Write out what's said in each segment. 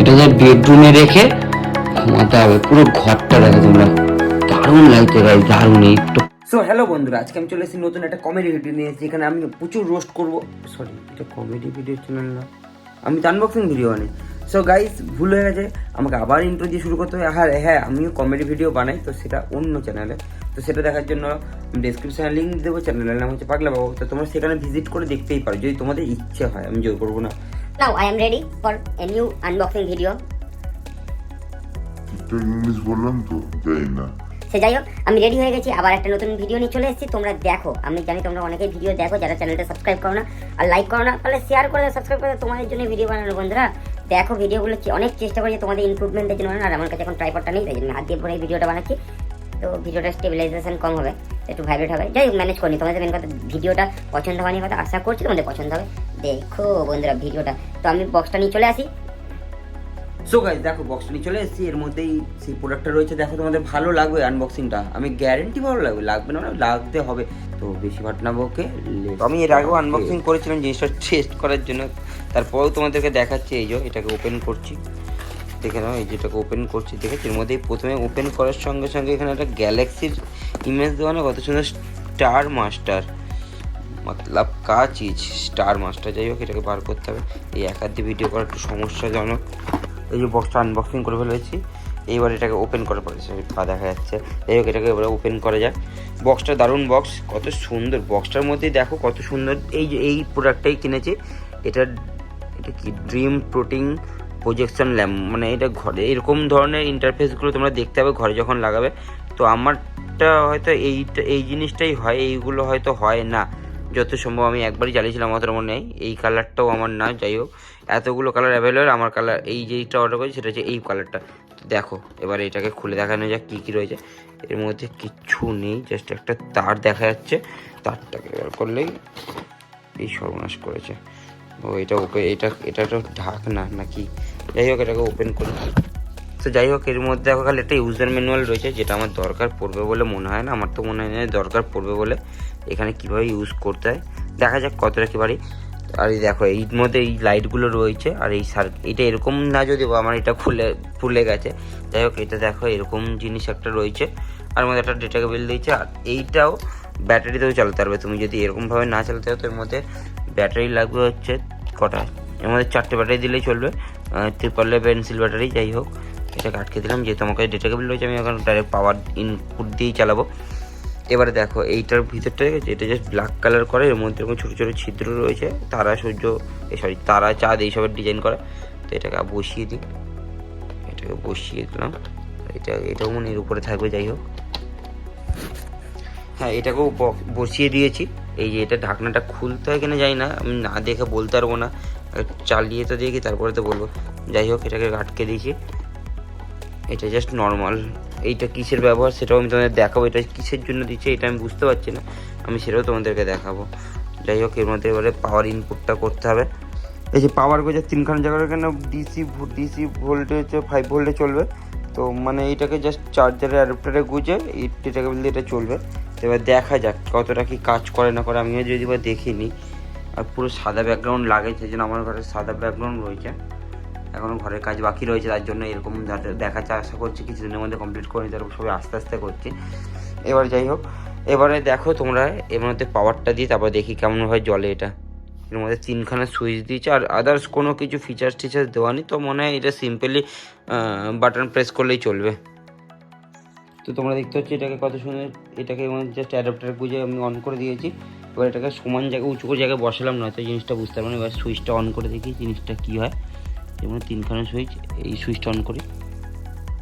এটা যে বেডরুমে রেখে ঘুমাতে হবে। পুরো ঘরটা দেখো তোমরা, দারুণ লাগছে গাইস, দারুণ। একটু সো হ্যালো বন্ধুরা, আজকে আমি চলে এসেছি নতুন একটা কমেডি ভিডিও নিয়ে, যেখানে আমি প্রচুর রোস্ট করবো। সরি, এটা কমেডি ভিডিও চ্যানেল না, আমি তো আনবক্সিং ভিডিও বানাই। সো গাইস, ভুল হয়ে গেছে, আমাকে আবার ইন্ট্রো দিয়ে শুরু করতে হবে। হ্যাঁ, আমিও কমেডি ভিডিও বানাই, তো সেটা অন্য চ্যানেলে। তো সেটা দেখার জন্য ডিসক্রিপশানে লিঙ্ক দেবো। চ্যানেলের নাম হচ্ছে পাগলা বাবু। তো তোমরা সেখানে ভিজিট করে দেখতেই পারো যদি তোমাদের ইচ্ছে হয়, আমি জোর করবো না। Now I am ready for a new unboxing video. English বললাম তো, যাই না। সে যাই হোক, আমি রেডি হয়ে গেছি, আবার একটা নতুন ভিডিও নিয়ে চলে এসেছি। তোমরা দেখো, আমি জানি তোমরা অনেকেই ভিডিও দেখো, যারা চ্যানেলটা সাবস্ক্রাইব করো না আর লাইক করো না, তাহলে শেয়ার করে সাবস্ক্রাইব করে তোমাদের জন্য ভিডিও বানানো। বন্ধুরা দেখো, ভিডিওগুলো অনেক চেষ্টা করি তোমাদের ইমপ্রুভমেন্টের জন্য। আর আমার কাছে এখন ট্রাইপডটা নেই, তাই জন্য হাত দিয়ে পরে এই ভিডিওটা বানাচ্ছি। তো ভিডিওটা স্টেবিলাইজেশন কম হবে, একটু ভাইব্রেট হবে। যাই হোক, ম্যানেজ করি। তোমাদের মেন কথা, ভিডিওটা পছন্দ হয়নি কথা, আশা করছি তোমাদের পছন্দ হবে। দেখো বন্ধুরা ভিডিওটা, তো আমি বক্সটা নিয়ে চলে আসি। সো গাইস দেখো, বক্সটা নিয়ে চলে এসেছি। এর মধ্যেই সেই প্রোডাক্টটা রয়েছে। দেখো, তোমাদের ভালো লাগবে আনবক্সিংটা, আমি গ্যারেন্টি ভালো লাগবে। লাগবে না, লাগতে হবে। তো বেশি ভাটনাবো ওকে। আমি এর আগেও আনবক্সিং করেছিলাম জিনিসটা টেস্ট করার জন্য, তারপরেও তোমাদেরকে দেখাচ্ছি। এই যে এটাকে ওপেন করছি, দেখে নাও। এই যেটাকে ওপেন করছি, দেখেছি। এর মধ্যেই প্রথমে ওপেন করার সঙ্গে সঙ্গে এখানে একটা গ্যালাক্সির ইমেজ দেওয়া না, কত সুন্দর। স্টার মাস্টার, মতলব কা চিজ স্টার মাস্টার। যাই হোক, এটাকে বার করতে হবে। এই এক হাত দিয়ে ভিডিও করা একটু সমস্যাজনক। এই যে বক্সটা আনবক্সিং করে ফেলেছি, এইবার এটাকে ওপেন করার পরে পা দেখা যাচ্ছে। যাই হোক, এটাকে এবারে ওপেন করা যায়। বক্সটা দারুণ বক্স, কত সুন্দর। বক্সটার মধ্যেই দেখো কত সুন্দর। এই যে এই প্রোডাক্টটাই কিনেছি। এটা কি ড্রিম প্রোটিন প্রজেকশন ল্যাম্প, মানে এটা ঘরে এরকম ধরনের ইন্টারফেসগুলো তোমরা দেখতে হবে ঘরে যখন লাগাবে। তো আমারটা হয়তো এই জিনিসটাই হয়, এইগুলো হয়তো হয় না যত সম্ভব। আমি একবারই চালিয়েছিলাম, আমার মনে নেই। এই কালারটাও আমার না। যাই হোক, এতগুলো কালার অ্যাভেলেবেল। আমার কালার এই যেইটা অর্ডার করেছি সেটা হচ্ছে এই কালারটা। তো দেখো, এবার এটাকে খুলে দেখানো যাক কী কী রয়েছে। এর মধ্যে কিচ্ছু নেই, জাস্ট একটা তার দেখা যাচ্ছে। তারটাকে এবার করলেই এই সর্বনাশ করেছে। ও এটা ওকে, এটা তো ঢাকনা নাকি? যাই হোক, এটাকে ওপেন করি। তো যাই হোক, এর মধ্যে দেখো খালি একটা ইউজার ম্যানুয়াল রয়েছে, যেটা আমার দরকার পড়বে বলে মনে হয় না। আমার তো মনে হয় না দরকার পড়বে বলে। এখানে কীভাবে ইউজ করতে হয় দেখা যাক, কতটা কী পারি। আর এই দেখো, এর মধ্যে এই লাইটগুলো রয়েছে। আর এই এটা এরকম না, যদি আমার এটা ফুলে গেছে। যাই হোক, এটা দেখো এরকম জিনিস একটা রয়েছে। আর মধ্যে একটা ডেটা কেবল দিয়েছে। আর এইটাও ব্যাটারিতেও চালাতে পারবে তুমি, যদি এরকমভাবে না চালাতে হয়। তো এর মধ্যে ব্যাটারি লাগবে হচ্ছে কটা, এর মধ্যে 4টে ব্যাটারি দিলেই চলবে। Triple pencil battery. যাই হোক, এটাকে আটকে দিলাম, যেহেতু আমাকে ডেটা কেবল রয়েছে। আমি এখন ডাইরেক্ট পাওয়ার ইনপুট দিয়েই চালাবো। এবারে দেখো, এইটার ভিতরটা দেখেছি, এটা জাস্ট ব্ল্যাক কালার করে। এর মধ্যে এরকম ছোটো ছোটো ছিদ্র রয়েছে, তারা সূর্য তারা চাঁদ এইসবের ডিজাইন করা। তো এটাকে বসিয়ে দিই, এটাকে বসিয়ে দিলাম। এটাও মনে এর উপরে থাকবে। যাই হোক, হ্যাঁ, এটাকেও বসিয়ে দিয়েছি। এই যে এটা ঢাকনাটা খুলতে হয় কিনা জানি না, আমি না দেখে বলতে পারবো না। চালিয়ে তো দেখি, তারপরে তো বলবো। যাই হোক, এটাকে আটকে দিয়েছি। এটা জাস্ট নর্মাল। এইটা কিসের ব্যবহার সেটাও আমি তোমাদের দেখাবো। এটা কিসের জন্য দিচ্ছে এটা আমি বুঝতে পারছি না, আমি সেটাও তোমাদেরকে দেখাবো। যাই হোক, এর মধ্যে এবারে পাওয়ার ইনপুটটা করতে হবে। এই যে পাওয়ার গেছে 3খানা জায়গার, এখানে ডিসি ভোল্টেজ 5 ভোল্টে চলবে। তো মানে এইটাকে জাস্ট চার্জারের অ্যাডাপ্টারে গুঁজে এই ডেটা কেবল দিয়ে এটা চলবে। তো এবার দেখা যাক কতটা কি কাজ করে না করে, আমিও যদি বা দেখিনি। আর পুরো সাদা ব্যাকগ্রাউন্ড লাগে, সেই জন্য আমার ঘরে সাদা ব্যাকগ্রাউন্ড রয়েছে। এখনও ঘরের কাজ বাকি রয়েছে, তার জন্য এরকম দেখাচ্ছে। আশা করছি কিছুদিনের মধ্যে কমপ্লিট করে নিতে পারবো, সবাই আস্তে আস্তে করছি। এবার যাই হোক, এবারে দেখো তোমরা এর মধ্যে পাওয়ারটা দিই, তারপর দেখি কেমনভাবে জ্বলে এটা। এর মধ্যে 3খানা সুইচ দিয়েছে, আর আদার্স কোনো কিছু ফিচার্স টিচার্স দেওয়া নেই। তো মনে হয় এটা সিম্পলি বাটন প্রেস করলেই চলবে। তো তোমরা দেখতে হচ্ছে এটাকে কত সুন্দর। এটাকে জাস্ট অ্যাডাপ্টার গুঁজে আমি অন করে দিয়েছি। এবার এটাকে সমান জায়গায় উঁচু করে জায়গায় বসালাম, নয়তো জিনিসটা বুঝতে পারবো না। এবার সুইচটা অন করে দেখি জিনিসটা কী হয়। যেমন 3খানা সুইচ, এই সুইচটা অন করি।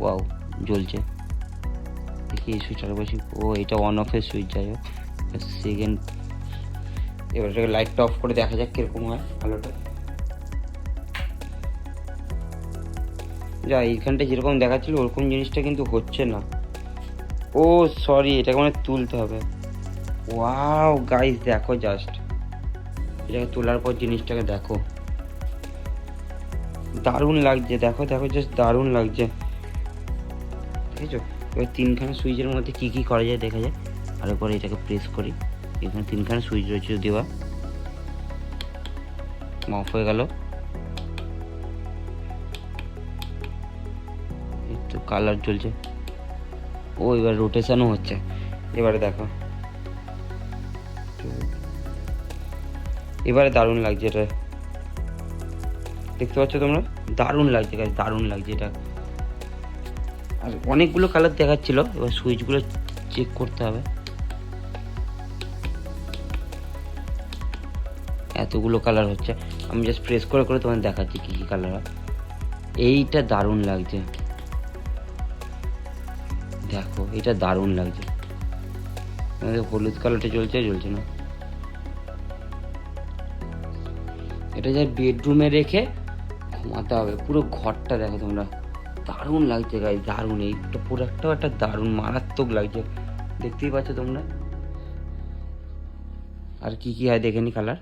ওয়াও, জ্বলছে। দেখি এই সুইচটা বসি। ও, এটা অন অফের সুইচ। যাই হোক, সেকেন্ড। এবার এটাকে লাইটটা অফ করে দেখা যাক কীরকম হয় আলোটা। যা এইখানটা যেরকম দেখাচ্ছিল ওরকম জিনিসটা কিন্তু হচ্ছে না। ও সরি, এটাকে মানে তুলতে হবে। ওয়াও গাইস, দেখো জাস্ট এটাকে তোলার পর জিনিসটাকে দেখো, দারুণ লাগছে। দেখো দেখো, জাস্ট দারুণ লাগছে, দেখেছো? এবার 3খানা সুইচের মধ্যে কী কী করা যায় দেখা যায়। আর এরপরে এটাকে প্রেস করি। এখানে 3খানা সুইচ রয়েছে, যদিও অফ হয়ে গেল। কালার জ্বলছে। ও এবার রোটেশনও হচ্ছে। এবারে দেখো, এবারে দারুণ লাগছে এটা, দেখতে পাচ্ছ তোমরা? দারুণ লাগছে গাইস, দারুণ লাগছে এটা। আর অনেকগুলো কালার দেখাচ্ছিল, এবার সুইচগুলো চেক করতে হবে। এতগুলো কালার হচ্ছে, আমি জাস্ট প্রেস করে করে তোমাদের দেখাচ্ছি কী কী কালার হয়। এইটা দারুণ লাগছে, দেখো এটা দারুণ লাগছে। হলুদ কালারটা জ্বলছে না? এটা যা বেডরুমে রেখে ঘুমাতে হবে। পুরো ঘরটা দেখো তোমরা, দারুণ লাগছে গাইস, দারুণ। এইটা প্রোডাক্টটাও একটা দারুণ মারাত্মক লাগছে, দেখতেই পাচ্ছ তোমরা। আর কি কি হয় দেখে নি কালার।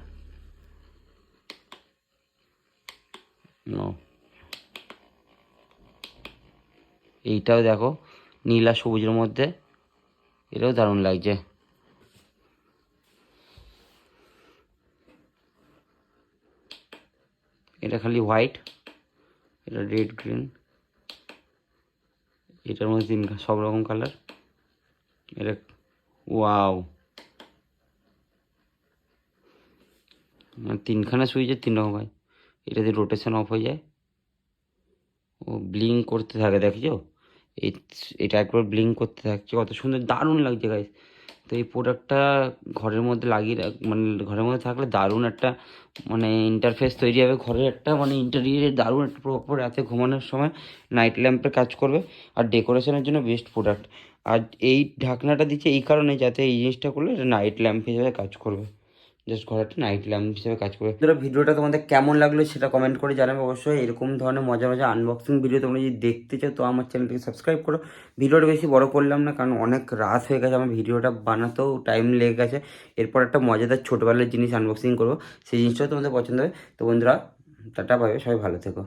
এইটাও দেখো, নীলা সবুজের মধ্যে, এটাও দারুণ লাগছে। এটা খালি হোয়াইট, এটা রেড গ্রিন, এটার মধ্যে সব রকম কালার। এটা ওয়াও, তিনখানা সুইচের 3 রকম হয়। এটাতে রোটেশন অফ হয়ে যায়, ও ব্লিঙ্ক করতে থাকে, দেখছো? এটা একবার ব্লিঙ্ক করতে থাকছে, কত সুন্দর দারুণ লাগছে গাইস। তো এই প্রোডাক্টটা ঘরের মধ্যে লাগিয়ে মানে ঘরের মধ্যে থাকলে দারুণ একটা মানে ইন্টারফেস তৈরি হবে ঘরের, একটা মানে ইন্টেরিয়ারের দারুণ একটা প্রপার। রাতে ঘুমানোর সময় নাইট ল্যাম্পের কাজ করবে, আর ডেকোরেশনের জন্য বেস্ট প্রোডাক্ট। আর এই ঢাকনাটা দিচ্ছে এই কারণে, যাতে এই জিনিসটা করলে এটা নাইট ল্যাম্প হিসেবে কাজ করবে, জাস্ট ঘরে একটা নাইট ল্যাম্প হিসেবে কাজ করবে। ধরো ভিডিওটা তোমাদের কেমন লাগলো সেটা কমেন্ট করে জানাবে অবশ্যই। এরকম ধরনের মজা মজা আনবক্সিং ভিডিও তোমরা যদি দেখতে চাও তো আমার চ্যানেলটিকে সাবস্ক্রাইব করো। ভিডিওটা বেশি বড় করলাম না, কারণ অনেক রাত হয়ে গেছে, আমার ভিডিওটা বানাতেও টাইম লেগে গেছে। এরপর একটা মজাদার ছোটোবেলার জিনিস আনবক্সিং করবো, সেই জিনিসটাও তোমাদের পছন্দ হবে। তো বন্ধুরা, টাটা, বাই বাই, সবাই ভালো থেকো।